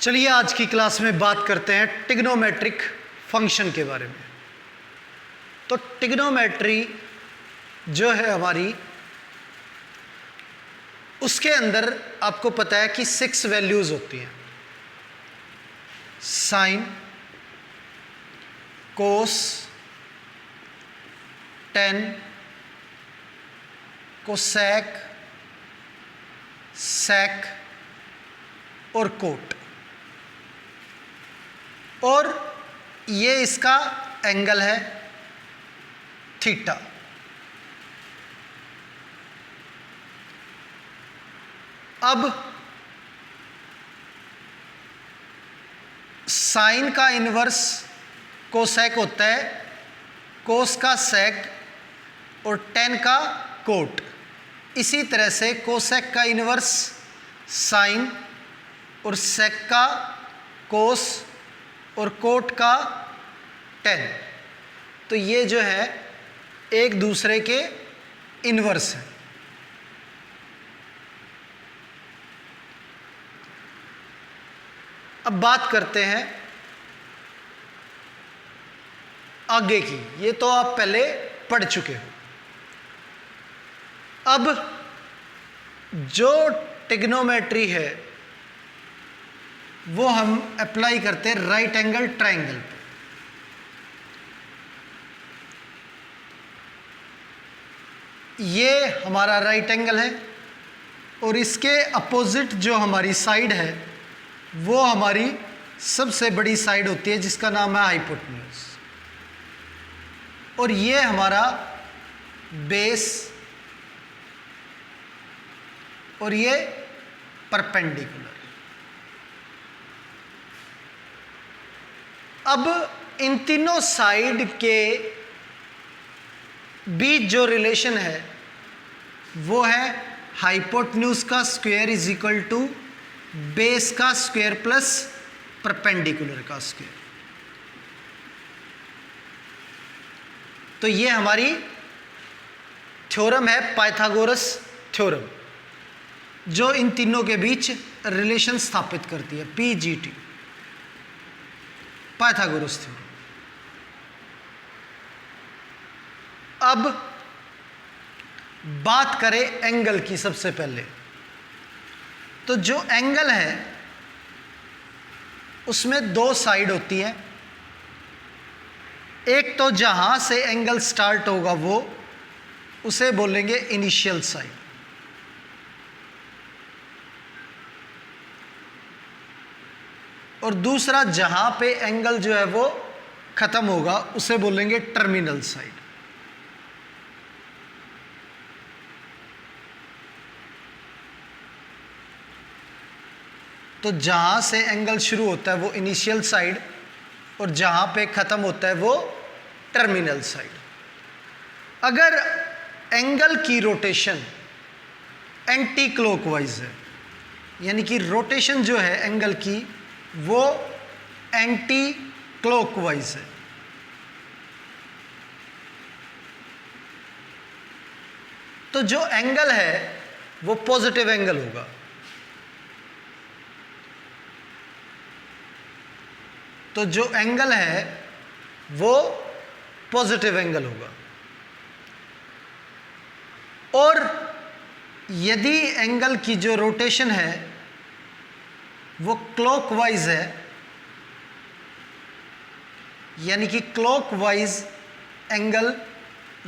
चलिए आज की क्लास में बात करते हैं ट्रिग्नोमेट्रिक फंक्शन के बारे में। तो ट्रिग्नोमेट्री जो है हमारी, उसके अंदर आपको पता है कि 6 वैल्यूज होती हैं। साइन, कोस, टेन, कोसेक, सेक और कोट। और ये इसका एंगल है थीटा। अब साइन का इन्वर्स कोसेक होता है, कोस का सेक और टेन का कोट। इसी तरह से कोसेक का इन्वर्स साइन और सेक का कोस और कोट का टेन। तो ये जो है एक दूसरे के इन्वर्स है। अब बात करते हैं आगे की। ये तो आप पहले पढ़ चुके हो। अब जो ट्रिग्नोमेट्री है वो हम अप्लाई करते हैं राइट एंगल ट्रायंगल पे। ये हमारा राइट एंगल है और इसके अपोजिट जो हमारी साइड है वो हमारी सबसे बड़ी साइड होती है जिसका नाम है हाइपोटेन्यूज। और ये हमारा बेस और ये परपेंडिकुलर। अब इन तीनों साइड के बीच जो रिलेशन है वो है हाइपोटेन्यूज का square is equal to base का स्क्वायर प्लस परपेंडिकुलर का स्क्वायर। तो ये हमारी थ्योरम है, पाइथागोरस थ्योरम, जो इन तीनों के बीच रिलेशन स्थापित करती है। PGT, Pythagoras theorem. अब बात करें एंगल की। सबसे पहले तो जो एंगल है उसमें 2 साइड होती हैं। एक तो जहां से एंगल स्टार्ट होगा वो उसे बोलेंगे इनिशियल साइड, और दूसरा जहां पे एंगल जो है वो खत्म होगा उसे बोलेंगे टर्मिनल साइड। तो जहां से एंगल शुरू होता है वो इनिशियल साइड और जहां पे खत्म होता है वो टर्मिनल साइड। अगर एंगल की रोटेशन एंटी क्लॉकवाइज है, यानी कि रोटेशन जो है एंगल की वो एंटी क्लॉकवाइज है, तो जो एंगल है वो पॉजिटिव एंगल होगा। तो जो एंगल है वो पॉजिटिव एंगल होगा। और यदि एंगल की जो रोटेशन है वो क्लॉकवाइज है, यानी कि क्लॉकवाइज एंगल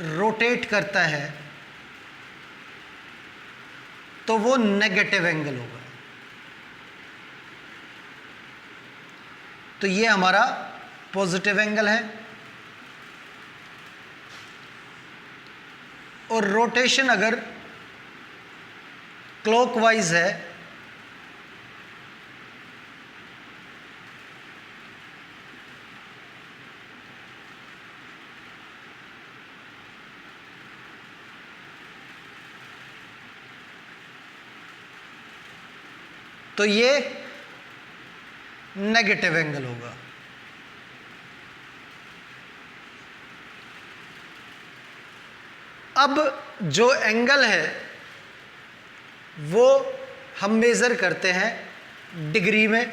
रोटेट करता है, तो वो नेगेटिव एंगल होगा। तो ये हमारा पॉजिटिव एंगल है। और रोटेशन अगर क्लॉकवाइज है तो ये नेगेटिव एंगल होगा। अब जो एंगल है वो हम मेज़र करते हैं डिग्री में,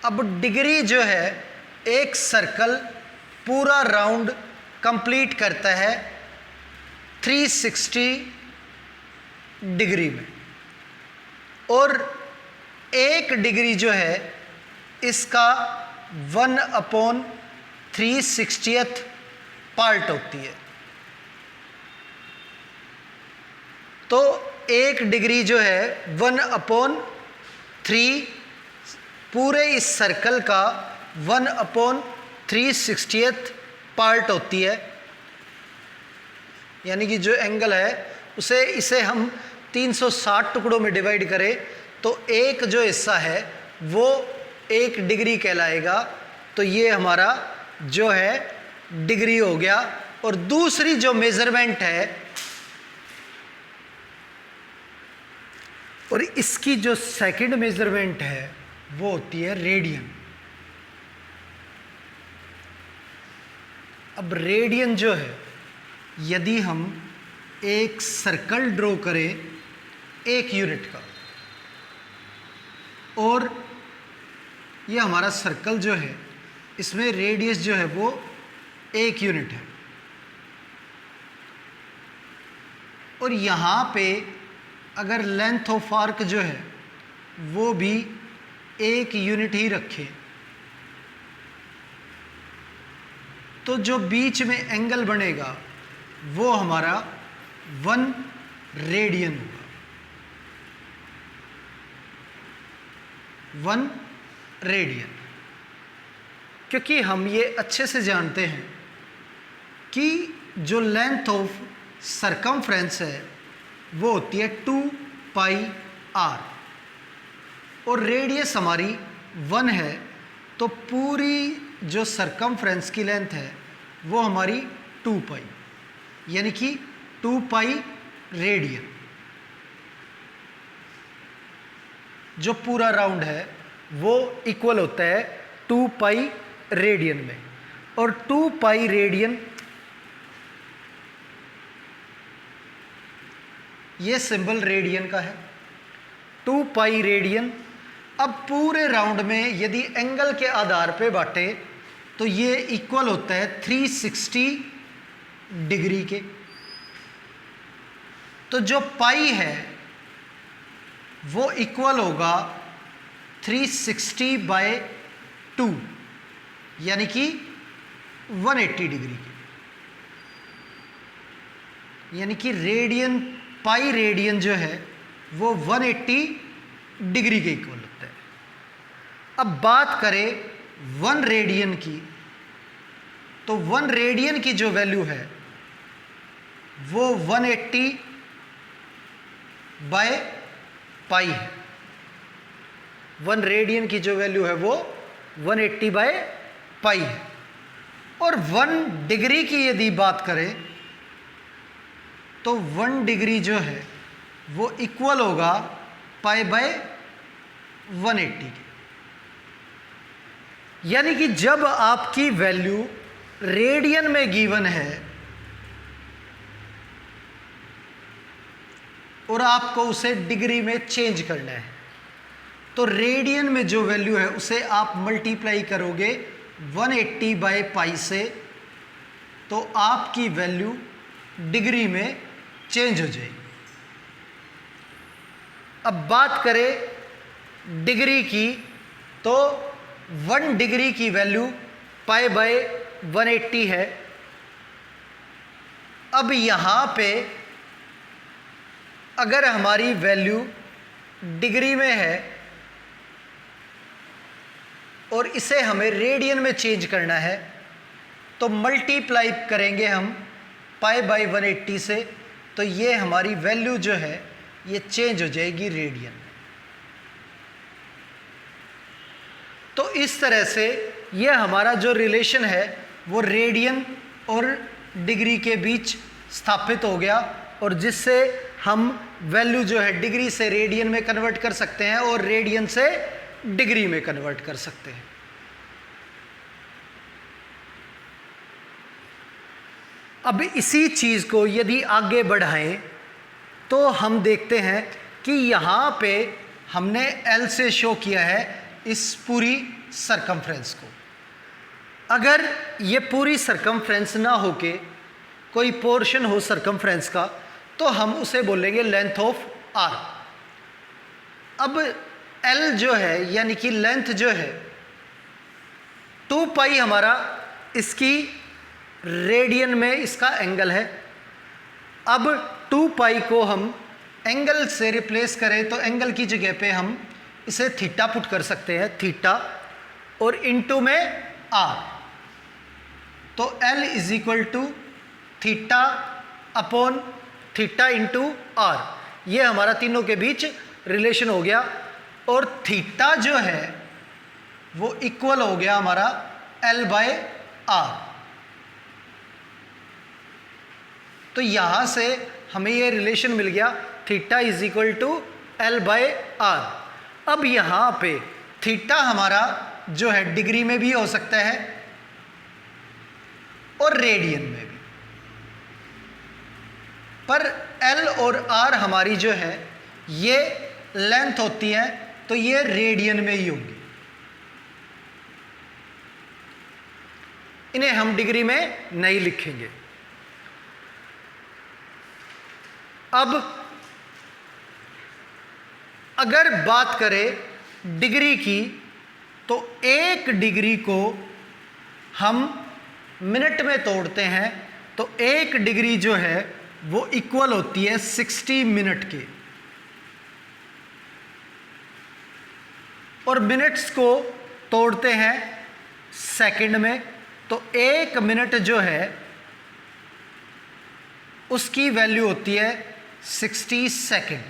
अब डिग्री जो है, एक सर्कल पूरा राउंड कंप्लीट करता है 360 डिग्री में, और 1 डिग्री जो है इसका 1/360th पार्ट होती है। तो 1 डिग्री जो है 1/3 पूरे इस सर्कल का 1/360th पार्ट होती है। यानी कि जो एंगल है उसे इसे हम 360 टुकड़ों में डिवाइड करें तो एक जो हिस्सा है वो 1 डिग्री कहलाएगा। तो ये हमारा जो है डिग्री हो गया। और दूसरी जो मेजरमेंट है, और इसकी जो सेकंड मेजरमेंट है वो होती है रेडियन। अब रेडियन जो है, यदि हम एक सर्कल ड्रॉ करें 1 यूनिट का, और ये हमारा सर्कल जो है इसमें रेडियस जो है वो 1 यूनिट है, और यहाँ पे अगर लेंथ ऑफ आर्क जो है वो भी 1 यूनिट ही रखें, तो जो बीच में एंगल बनेगा वो हमारा 1 रेडियन होगा। 1 रेडियन, क्योंकि हम ये अच्छे से जानते हैं कि जो लेंथ ऑफ सरकमफ्रेंस है वो होती है 2πr, और रेडियस हमारी 1 है, तो पूरी जो सरकमफ्रेंस की लेंथ है वो हमारी 2π, यानी कि 2π रेडियन। जो पूरा राउंड है वो इक्वल होता है 2π रेडियन में, और 2π रेडियन ये सिंबल रेडियन का है। 2π रेडियन। अब पूरे राउंड में यदि एंगल के आधार पे बांटे तो ये इक्वल होता है 360 डिग्री के। तो जो पाई है वो इक्वल होगा 360/2, यानी कि 180 डिग्री के, यानी कि रेडियन, पाई रेडियन जो है वो 180 डिग्री के इक्वल होता है। अब बात करें 1 रेडियन की, तो 1 रेडियन की जो वैल्यू है वो 180/पाई है। 1 रेडियन की जो वैल्यू है वो 180/पाई है। और 1 डिग्री की यदि बात करें तो 1 डिग्री जो है वो इक्वल होगा π/180 के। यानी कि जब आपकी वैल्यू रेडियन में गिवन है और आपको उसे डिग्री में चेंज करना है, तो रेडियन में जो वैल्यू है उसे आप मल्टीप्लाई करोगे 180/पाई से, तो आपकी वैल्यू डिग्री में चेंज हो जाएगी। अब बात करें डिग्री की, तो 1 डिग्री की वैल्यू π/180 है। अब यहाँ पे अगर हमारी वैल्यू डिग्री में है और इसे हमें रेडियन में चेंज करना है, तो मल्टीप्लाई करेंगे हम π/180 से, तो ये हमारी वैल्यू जो है ये चेंज हो जाएगी रेडियन में। तो इस तरह से ये हमारा जो रिलेशन है वो रेडियन और डिग्री के बीच स्थापित हो गया, और जिससे हम वैल्यू जो है डिग्री से रेडियन में कन्वर्ट कर सकते हैं और रेडियन से डिग्री में कन्वर्ट कर सकते हैं। अब इसी चीज़ को यदि आगे बढ़ाएं तो हम देखते हैं कि यहाँ पे हमने L से शो किया है इस पूरी सरकमफ्रेंस को। अगर ये पूरी सरकमफ्रेंस ना होके कोई पोर्शन हो सरकमफ्रेंस का, तो हम उसे बोलेंगे लेंथ ऑफ आर्क। अब एल जो है यानी कि लेंथ जो है 2 पाई हमारा इसकी रेडियन में इसका एंगल है। अब 2 पाई को हम एंगल से रिप्लेस करें तो एंगल की जगह पे हम इसे थीटा पुट कर सकते हैं, थीटा, और इनटू में आर। तो L is equal to theta upon theta into R. ये हमारा तीनों के बीच रिलेशन हो गया, और थीटा जो है वो इक्वल हो गया हमारा L बाय आर। तो यहां से हमें ये रिलेशन मिल गया, theta is equal to L by R. अब यहां पे थीटा हमारा जो है डिग्री में भी हो सकता है और रेडियन में भी, पर L और R हमारी जो है ये लेंथ होती है, तो ये रेडियन में ही होंगी। इन्हें हम डिग्री में नहीं लिखेंगे। अब अगर बात करें डिग्री की, तो 1 डिग्री को हम मिनट में तोड़ते हैं, तो 1 डिग्री जो है वो इक्वल होती है 60 मिनट के। और मिनट्स को तोड़ते हैं सेकंड में, तो 1 मिनट जो है उसकी वैल्यू होती है 60 सेकंड।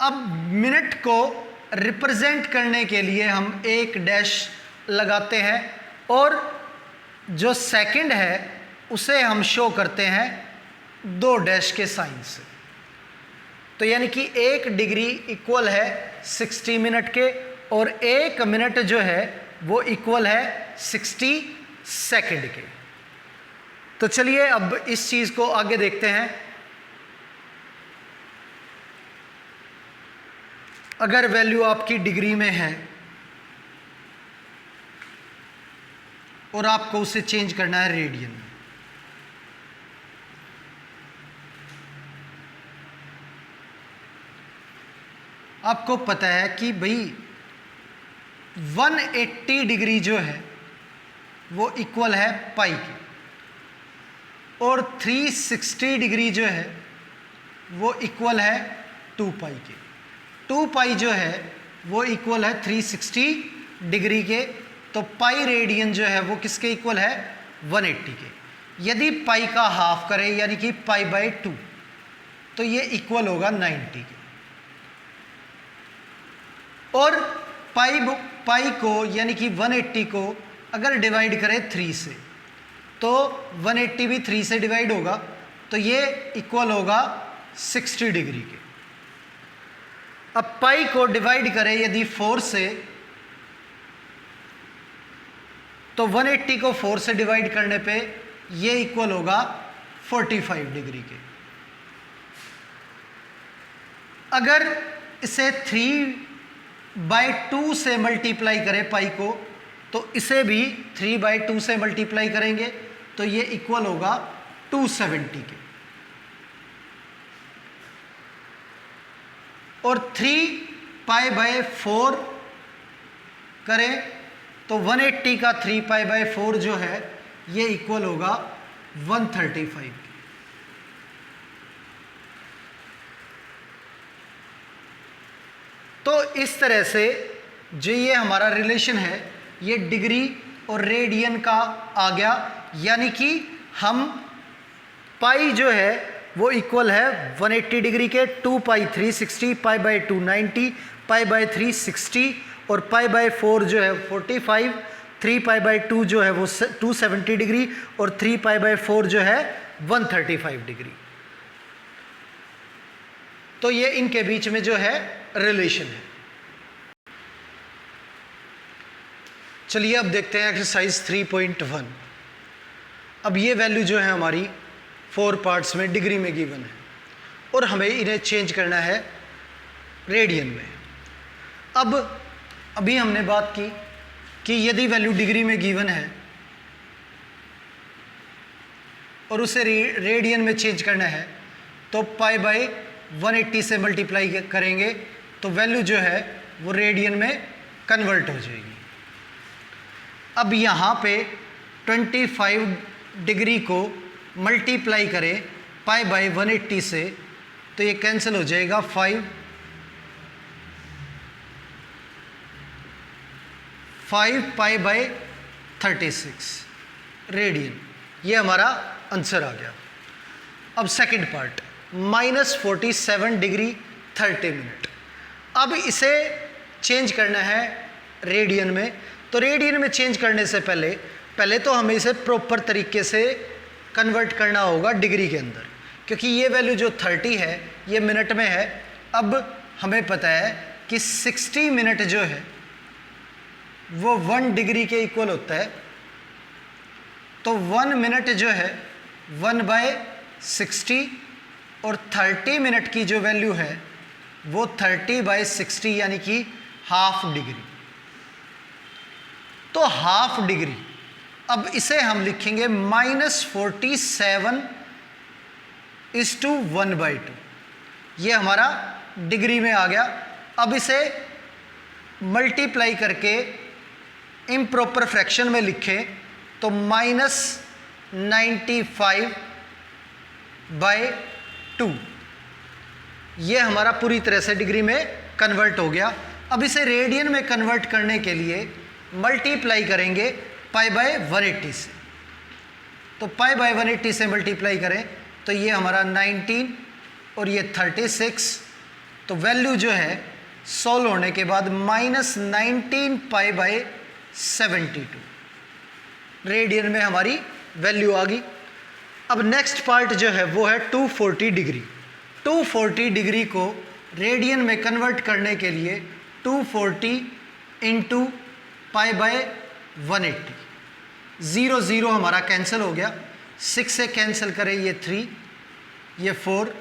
अब मिनट को रिप्रेजेंट करने के लिए हम एक डैश लगाते हैं, और जो सेकंड है उसे हम शो करते हैं 2 डैश के साइन से। तो यानी कि 1 डिग्री इक्वल है 60 मिनट के, और 1 मिनट जो है वो इक्वल है 60 सेकंड के। तो चलिए अब इस चीज़ को आगे देखते हैं। अगर वैल्यू आपकी डिग्री में है और आपको उसे चेंज करना है रेडियन में, आपको पता है कि भाई 180 डिग्री जो है वो इक्वल है पाई के, और 360 डिग्री जो है वो इक्वल है 2 पाई के। 2 पाई जो है वो इक्वल है 360 डिग्री के, तो पाई रेडियन जो है वो किसके इक्वल है 180 के। यदि पाई का हाफ करें यानी कि पाई बाय 2, तो ये इक्वल होगा 90 के। और पाई को यानी कि 180 को अगर डिवाइड करें 3 से, तो 180 भी 3 से डिवाइड होगा, तो ये इक्वल होगा 60 डिग्री के। अब पाई को डिवाइड करें यदि 4 से, तो 180 को 4 से डिवाइड करने पे ये इक्वल होगा 45 डिग्री के। अगर इसे 3/2 से मल्टीप्लाई करें पाई को, तो इसे भी 3/2 से मल्टीप्लाई करेंगे, तो ये इक्वल होगा 270 के। और 3π/4 करें तो 180 का 3π/4 जो है ये इक्वल होगा 135 के। तो इस तरह से जो ये हमारा रिलेशन है ये डिग्री और रेडियन का आ गया, यानी कि हम पाई जो है वो इक्वल है 180 डिग्री के, 2 पाई 360, π/2 90, π/3 60, और π/4 जो है 45, 3π/2 जो है वो 270 डिग्री, और 3π/4 जो है 135 डिग्री। तो ये इनके बीच में जो है रिलेशन है। चलिए अब देखते हैं एक्सरसाइज 3.1। अब ये वैल्यू जो है हमारी 4 पार्ट्स में डिग्री में गिवन है, और हमें इन्हें चेंज करना है रेडियन में। अब अभी हमने बात की कि यदि वैल्यू डिग्री में गिवन है और उसे रेडियन में चेंज करना है तो पाई बाय 180 से मल्टीप्लाई करेंगे तो वैल्यू जो है वो रेडियन में कन्वर्ट हो जाएगी। अब यहाँ पे 25 डिग्री को मल्टीप्लाई करें पाई बाय 180 से तो ये कैंसिल हो जाएगा 5 पाई बाय 36 रेडियन। ये हमारा आंसर आ गया। अब सेकंड पार्ट -47 डिग्री 30 मिनट। अब इसे चेंज करना है रेडियन में। तो रेडियन में चेंज करने से पहले तो हमें इसे प्रॉपर तरीके से कन्वर्ट करना होगा डिग्री के अंदर, क्योंकि ये वैल्यू जो 30 है ये मिनट में है। अब हमें पता है कि 60 मिनट जो है वो 1 डिग्री के इक्वल होता है। तो 1 मिनट जो है 1/60 और 30 मिनट की जो वैल्यू है वो 30/60 यानी कि हाफ डिग्री। तो हाफ डिग्री, अब इसे हम लिखेंगे -47 = 1/2। ये हमारा डिग्री में आ गया। अब इसे मल्टीप्लाई करके इम्प्रॉपर फ्रैक्शन में लिखें तो -95/2 ये हमारा पूरी तरह से डिग्री में कन्वर्ट हो गया। अब इसे रेडियन में कन्वर्ट करने के लिए मल्टीप्लाई करेंगे पाई बाय 180 से। तो पाई बाय 180 से मल्टीप्लाई करें तो ये हमारा 19 और ये 36। तो वैल्यू जो है सॉल्व होने के बाद -19 पाई बाय 72 रेडियन में हमारी वैल्यू आ गई। अब नेक्स्ट पार्ट जो है वो है 240 डिग्री। 240 डिग्री को रेडियन में कन्वर्ट करने के लिए 240 इंटू पाई बाय 180। 0 0 हमारा कैंसिल हो गया। 6 से कैंसिल करें ये 3 ये 4,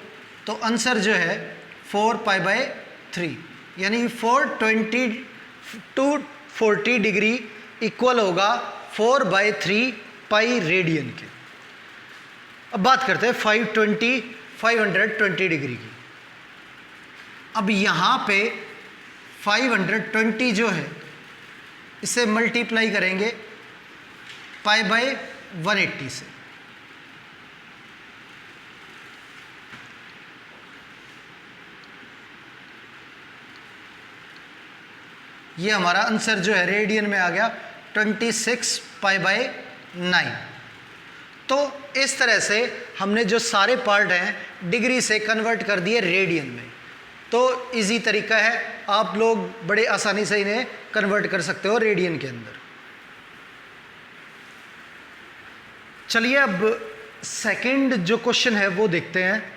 तो आंसर जो है 4 पाई बाय 3 यानी 240 डिग्री इक्वल होगा 4/3 पाई रेडियन के। अब बात करते हैं 520 डिग्री की। अब यहाँ पे 520 जो है इसे मल्टीप्लाई करेंगे पाई बाय 180 से। ये हमारा आंसर जो है रेडियन में आ गया 26 पाई बाय 9। तो इस तरह से हमने जो सारे पार्ट हैं डिग्री से कन्वर्ट कर दिए रेडियन में। तो इजी तरीका है, आप लोग बड़े आसानी से इन्हें कन्वर्ट कर सकते हो रेडियन के अंदर। चलिए अब सेकंड जो क्वेश्चन है वो देखते हैं।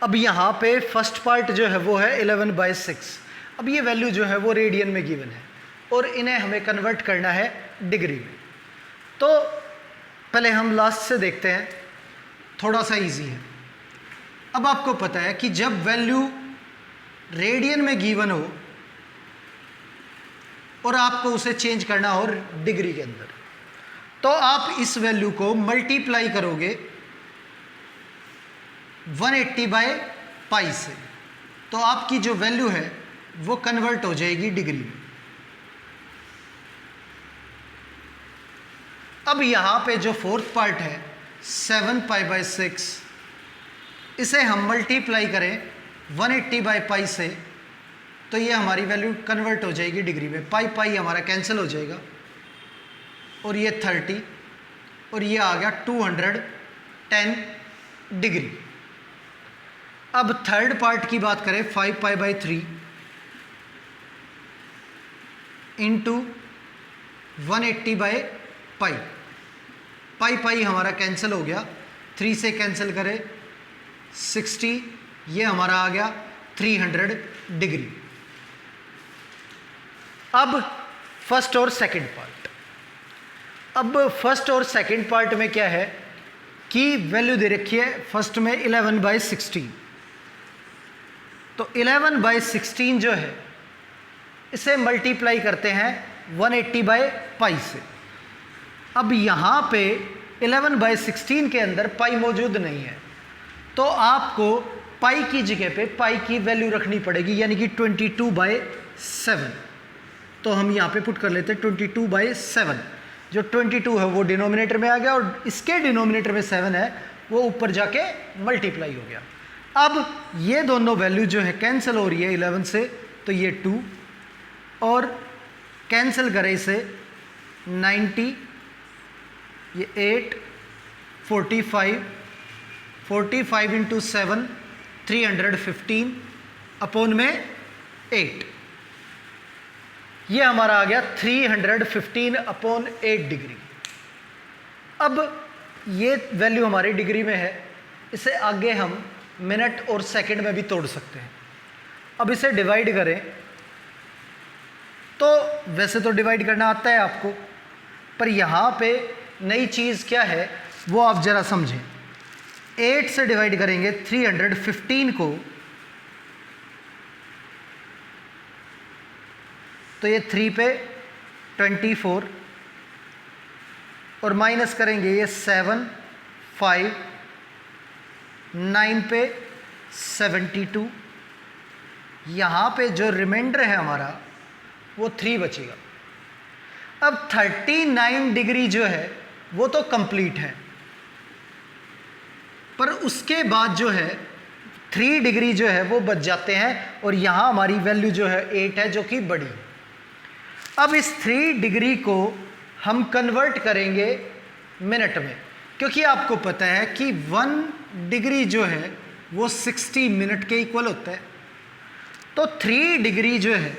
अब यहाँ पे फर्स्ट पार्ट जो है वो है 11/6। अब ये वैल्यू जो है वो रेडियन में गिवन है और इन्हें हमें कन्वर्ट करना है डिग्री में। तो पहले हम लास्ट से देखते हैं, थोड़ा सा इजी है। अब आपको पता है कि जब वैल्यू रेडियन में गिवन हो और आपको उसे चेंज करना हो डिग्री के अंदर, तो आप इस वैल्यू को मल्टीप्लाई करोगे 180/π से, तो आपकी जो वैल्यू है वो कन्वर्ट हो जाएगी डिग्री में। अब यहाँ पे जो फोर्थ पार्ट है 7π/6, इसे हम मल्टीप्लाई करें 180/π से, तो ये हमारी वैल्यू कन्वर्ट हो जाएगी डिग्री में। पाई हमारा कैंसिल हो जाएगा और ये 30 और ये आ गया 210 डिग्री। अब थर्ड पार्ट की बात करें 5π/3 इंटू 180/π। पाई हमारा कैंसिल हो गया, 3 से कैंसिल करें 60, ये हमारा आ गया 300 डिग्री। अब फर्स्ट और सेकंड पार्ट। अब फर्स्ट और सेकंड पार्ट में क्या है कि वैल्यू दे रखी है फर्स्ट में 11/16 तो 11/16 जो है इसे मल्टीप्लाई करते हैं 180/पाई से। अब यहाँ पे 11/16 के अंदर पाई मौजूद नहीं है, तो आपको पाई की जगह पे पाई की वैल्यू रखनी पड़ेगी, यानी कि 22/7। तो हम यहाँ पे पुट कर लेते हैं 22/7। जो 22 है वो डिनोमिनेटर में आ गया और इसके डिनोमिनेटर में 7 है, वो ऊपर जाके मल्टीप्लाई हो गया। अब ये दोनों वैल्यू जो है कैंसिल हो रही है 11 से, तो ये 2 और कैंसिल करें इसे 90, ये 8, 45 इंटू 7 315 अपॉन में 8, ये हमारा आ गया 315 अपॉन 8 डिग्री। अब ये वैल्यू हमारी डिग्री में है, इसे आगे हम मिनट और सेकंड में भी तोड़ सकते हैं। अब इसे डिवाइड करें तो वैसे तो डिवाइड करना आता है आपको, पर यहाँ पे नई चीज़ क्या है वो आप ज़रा समझें। 8 से डिवाइड करेंगे 315 को, तो ये 3 पे 24 और माइनस करेंगे ये 7, 5, 9 पे 72। यहाँ पे जो रिमाइंडर है हमारा वो 3 बचेगा। अब 39 डिग्री जो है वो तो कंप्लीट है, पर उसके बाद जो है 3 डिग्री जो है वो बच जाते हैं और यहाँ हमारी वैल्यू जो है 8 है, जो कि बड़ी। अब इस 3 डिग्री को हम कन्वर्ट करेंगे मिनट में, क्योंकि आपको पता है कि 1 डिग्री जो है वो 60 मिनट के इक्वल होता है। तो 3 डिग्री जो है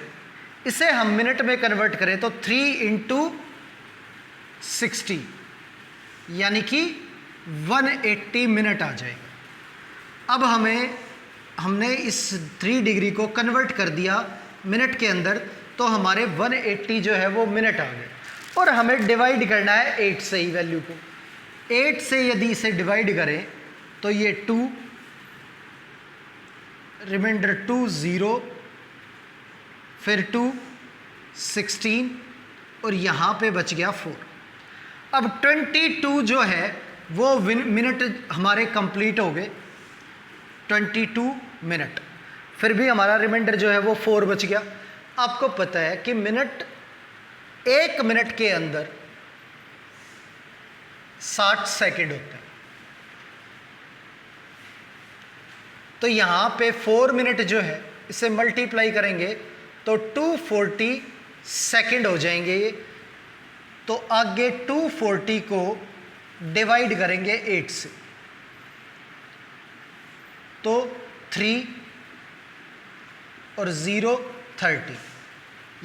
इसे हम मिनट में कन्वर्ट करें तो 3 इंटू 60 यानी कि 180 मिनट आ जाएगा। अब हमने इस 3 डिग्री को कन्वर्ट कर दिया मिनट के अंदर, तो हमारे 180 जो है वो मिनट आ गए। और हमें डिवाइड करना है 8 से ही वैल्यू को। 8 से यदि इसे डिवाइड करें तो ये 2, रिमाइंडर 2 0, फिर 2 16 और यहाँ पे बच गया 4। अब 22 जो है वो मिनट हमारे कंप्लीट हो गए, 22 मिनट। फिर भी हमारा रिमाइंडर जो है वो 4 बच गया। आपको पता है कि एक मिनट के अंदर 60 सेकंड होता है, तो यहाँ पे 4 मिनट जो है इसे मल्टीप्लाई करेंगे तो 240 सेकंड हो जाएंगे ये। तो आगे 240 को डिवाइड करेंगे 8 से, तो 3 और 0 30,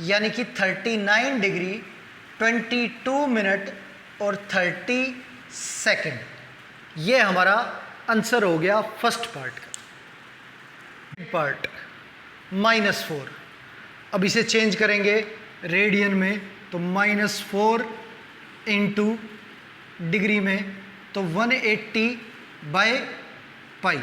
यानी कि 39 डिग्री 22 मिनट और 30 सेकंड। ये हमारा आंसर हो गया फर्स्ट पार्ट का। पार्ट -4। अब इसे चेंज करेंगे रेडियन में, तो -4 इंटू डिग्री में तो 180/पाई।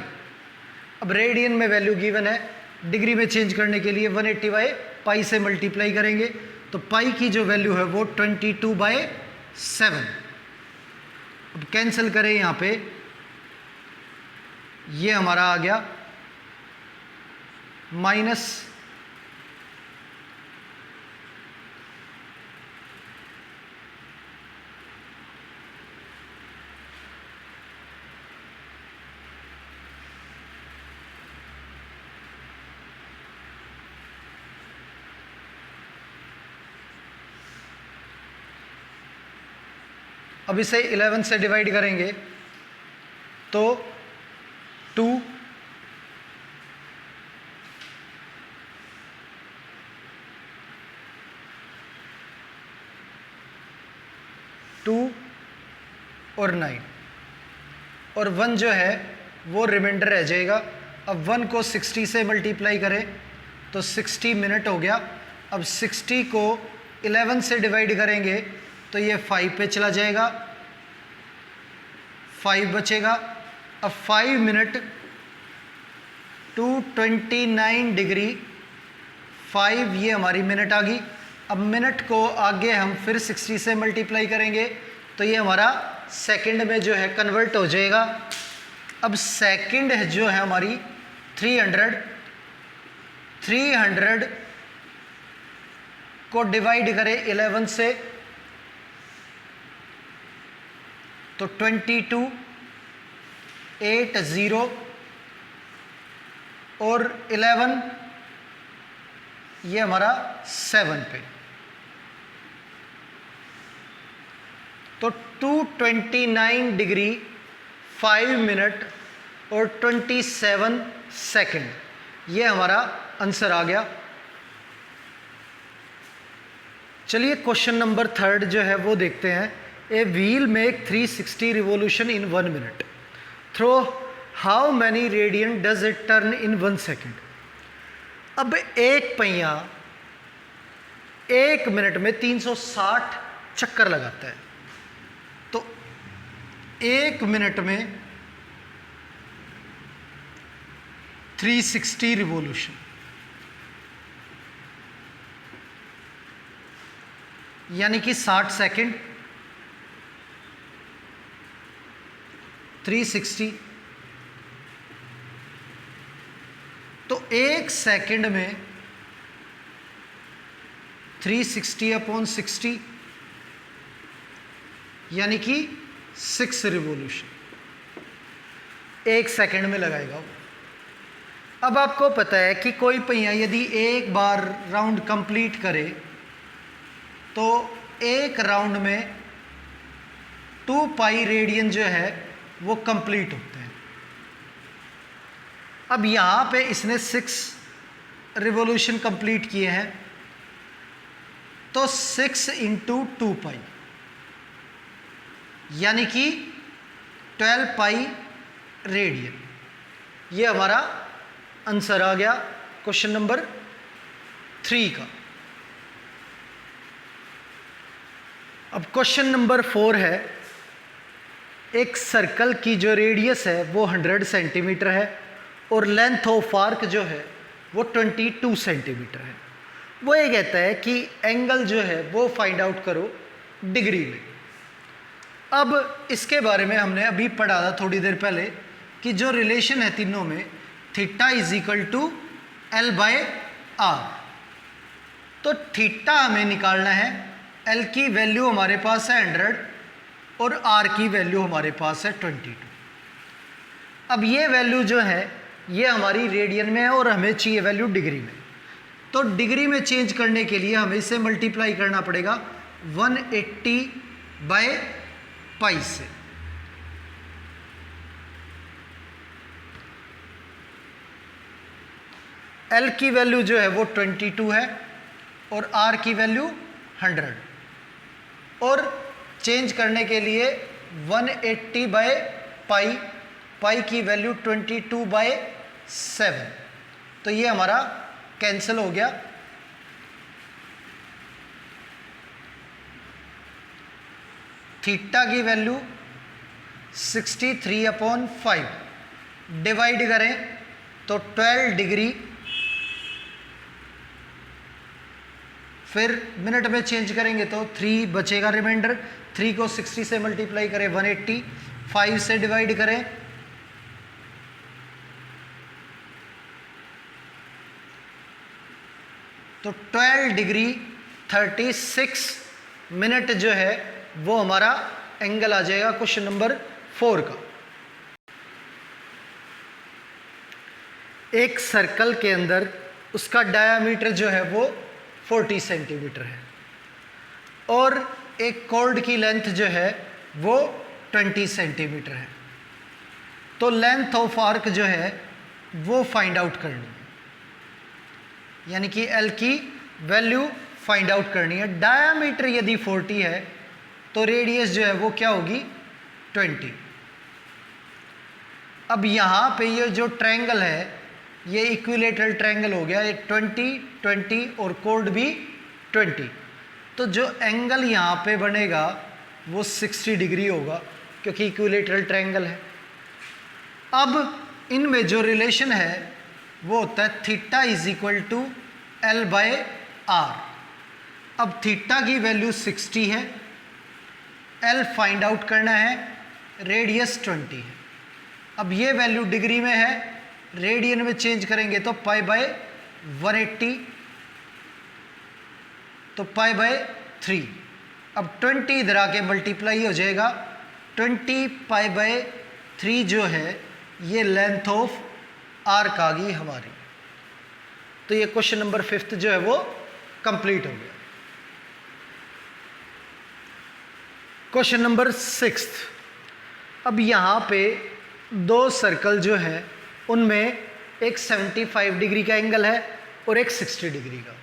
अब रेडियन में वैल्यू गिवन है, डिग्री में चेंज करने के लिए 180/पाई से मल्टीप्लाई करेंगे, तो पाई की जो वैल्यू है वो 22/7। अब कैंसिल करें यहाँ पे, ये हमारा आ गया माइनस अब इसे 11 से डिवाइड करेंगे तो 2 और 9 और 1 जो है वो रिमाइंडर रह जाएगा। अब 1 को 60 से मल्टीप्लाई करें तो 60 मिनट हो गया। अब 60 को 11 से डिवाइड करेंगे तो ये 5 पे चला जाएगा, 5 बचेगा। अब 5 मिनट 229 डिग्री 5, ये हमारी मिनट आ गई। अब मिनट को आगे हम फिर 60 से मल्टीप्लाई करेंगे तो ये हमारा सेकंड में जो है कन्वर्ट हो जाएगा। अब सेकंड जो है हमारी 300 को डिवाइड करें 11 से तो 22, 8, 0 और 11 ये हमारा 7 पे, तो 229 डिग्री 5 मिनट और 27 सेकंड, ये हमारा आंसर आ गया। चलिए क्वेश्चन नंबर 3 जो है वो देखते हैं। A wheel make 360 revolution in 1 minute, throw how many radian does it turn in 1 second. अब एक पहिया 1 मिनट में 360 चक्कर लगाता है, तो 1 मिनट में 360 रिवोल्यूशन, यानी कि 60 सेकंड 360, तो 1 सेकंड में 360/60 यानी कि 6 रिवोल्यूशन 1 सेकंड में लगाएगा वो। अब आपको पता है कि कोई पहिया यदि एक बार राउंड कंप्लीट करे तो एक राउंड में 2 पाई रेडियन जो है वो कंप्लीट होते हैं। अब यहाँ पे इसने 6 रिवोल्यूशन कंप्लीट किए हैं, तो 6 × 2 पाई यानी कि 12 पाई रेडियन, ये हमारा आंसर आ गया क्वेश्चन नंबर 3 का। अब क्वेश्चन नंबर 4 है। एक सर्कल की जो रेडियस है वो 100 सेंटीमीटर है और लेंथ ऑफ आर्क जो है वो 22 सेंटीमीटर है। वो ये कहता है कि एंगल जो है वो फाइंड आउट करो डिग्री में। अब इसके बारे में हमने अभी पढ़ा था थोड़ी देर पहले कि जो रिलेशन है तीनों में, थीटा = L/r, तो थीटा हमें निकालना है। L की वैल्यू हमारे पास है 100 और R की वैल्यू हमारे पास है 22। अब ये वैल्यू जो है ये हमारी रेडियन में है और हमें चाहिए वैल्यू डिग्री में, तो डिग्री में चेंज करने के लिए हमें इसे मल्टीप्लाई करना पड़ेगा 180/π से। L की वैल्यू जो है वो 22 है और R की वैल्यू 100, और चेंज करने के लिए 180/π, पाई की वैल्यू 22/7, तो ये हमारा कैंसिल हो गया। थीटा की वैल्यू 63/5 डिवाइड करें तो 12 डिग्री, फिर मिनट में चेंज करेंगे तो 3 बचेगा रिमाइंडर। 3 को 60 से मल्टीप्लाई करें 180, 5 से डिवाइड करें तो 12 डिग्री 36 मिनट जो है वो हमारा एंगल आ जाएगा क्वेश्चन नंबर 4 का। एक सर्कल के अंदर उसका डायामीटर जो है वो 40 सेंटीमीटर है और एक कॉर्ड की लेंथ जो है वो 20 सेंटीमीटर है, तो लेंथ ऑफ आर्क जो है वो फाइंड आउट करनी है, यानी कि L की वैल्यू फाइंड आउट करनी है। डायामीटर यदि 40 है तो रेडियस जो है वो क्या होगी 20। अब यहाँ पे ये जो ट्रायंगल है ये इक्विलेटरल ट्रायंगल हो गया, ये 20, 20 और कोड भी 20, तो जो एंगल यहाँ पे बनेगा वो 60 डिग्री होगा क्योंकि इक्विलेटरल ट्रायंगल है। अब इनमें जो रिलेशन है वो होता है theta is equal to L by R. अब थीटा की वैल्यू 60 है, एल फाइंड आउट करना है, रेडियस 20 है। अब ये वैल्यू डिग्री में है, रेडियन में चेंज करेंगे तो पाई बाय 180, तो पाई बाय 3। अब 20 इधर आके मल्टीप्लाई हो जाएगा, 20 पाई बाय 3 जो है ये लेंथ ऑफ आर्क आ गई हमारी। तो ये क्वेश्चन नंबर 5 जो है वो कंप्लीट हो गया। क्वेश्चन नंबर 6, अब यहाँ पे दो सर्कल जो है उनमें एक 75 डिग्री का एंगल है और एक 60 डिग्री का,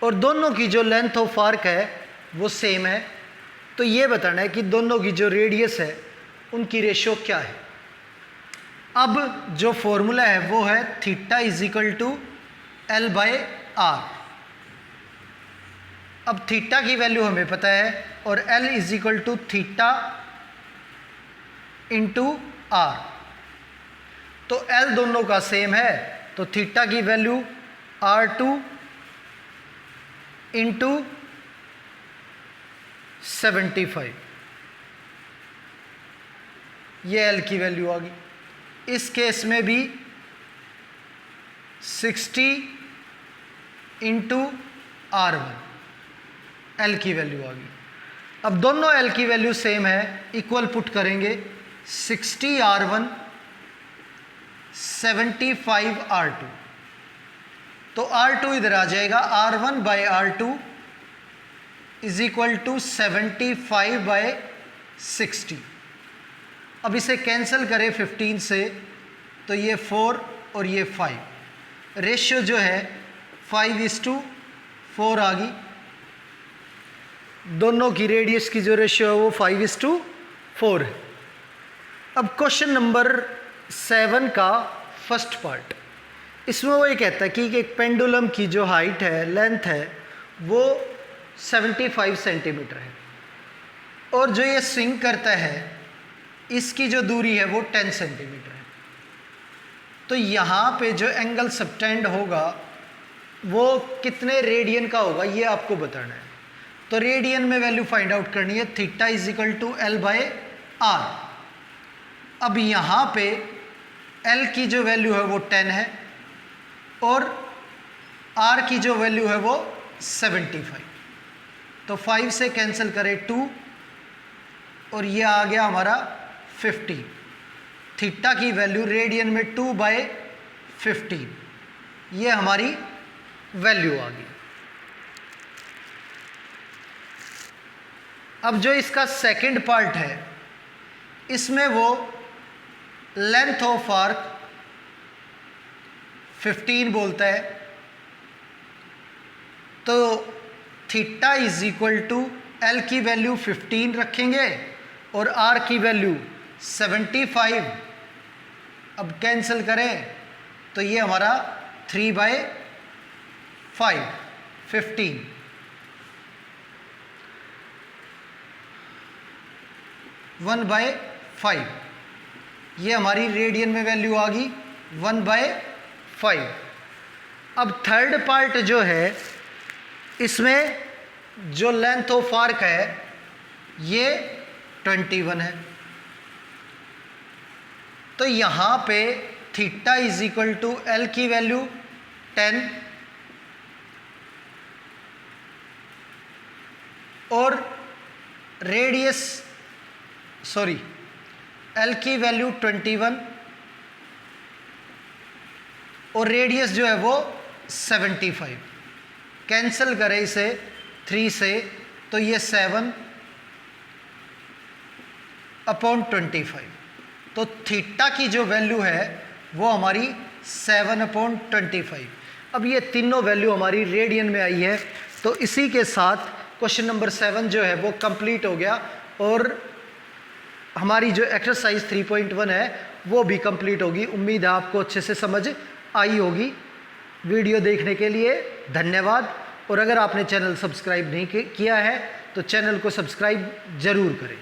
और दोनों की जो लेंथ ऑफ आर्क है वो सेम है। तो ये बताना है कि दोनों की जो रेडियस है उनकी रेशियो क्या है। अब जो फॉर्मूला है वो है theta is equal to L by R. अब थीटा की वैल्यू हमें पता है और L is equal to theta into R. तो एल दोनों का सेम है, तो थीटा की वैल्यू R2 इंटू 75, ये एल की वैल्यू आ गई। इस केस में भी 60 इंटू R1, एल की वैल्यू आ गई। अब दोनों एल की वैल्यू सेम है, इक्वल पुट करेंगे, 60 R1 75 R2, तो R2 इधर आ जाएगा, R1 by R2 is equal to 75 by 60। अब इसे कैंसिल करें 15 से, तो ये 4 और ये 5, रेशियो जो है 5:4 आ गई। दोनों की रेडियस की जो रेशियो है वो 5:4 है। अब क्वेश्चन नंबर 7 का फर्स्ट पार्ट, इसमें वो ये कहता है कि एक पेंडुलम की जो हाइट है, लेंथ है, वो 75 सेंटीमीटर है, और जो ये स्विंग करता है इसकी जो दूरी है वो 10 सेंटीमीटर है। तो यहाँ पे जो एंगल सबटेंड होगा वो कितने रेडियन का होगा ये आपको बताना है। तो रेडियन में वैल्यू फाइंड आउट करनी है, theta is equal to L by R. अब यहाँ पे एल की जो वैल्यू है वो 10 है और आर की जो वैल्यू है वो 75, तो 5 से कैंसिल करें 2 और ये आ गया हमारा 15। थीटा की वैल्यू रेडियन में 2/15, ये हमारी वैल्यू आ गई। अब जो इसका सेकंड पार्ट है, इसमें वो लेंथ ऑफ आर्क 15 बोलता है, तो theta is equal to L की वैल्यू 15 रखेंगे और आर की वैल्यू 75। अब कैंसिल करें तो ये हमारा 3/5, 15, 1/5, ये हमारी रेडियन में वैल्यू आ गई 1/5। अब थर्ड पार्ट जो है, इसमें जो लेंथ ऑफ आर्क है ये 21 है। तो यहाँ पे theta is equal to L की वैल्यू 10 और रेडियस एल की वैल्यू 21 और रेडियस जो है वो 75। कैंसिल करें इसे 3 से, तो ये 7/25। तो थीटा की जो वैल्यू है वो हमारी 7/25। अब ये तीनों वैल्यू हमारी रेडियन में आई है। तो इसी के साथ क्वेश्चन नंबर 7 जो है वो कंप्लीट हो गया और हमारी जो एक्सरसाइज 3.1 है वो भी कंप्लीट होगी। उम्मीद है आपको अच्छे से समझ आई होगी। वीडियो देखने के लिए धन्यवाद, और अगर आपने चैनल सब्सक्राइब नहीं किया है तो चैनल को सब्सक्राइब ज़रूर करें।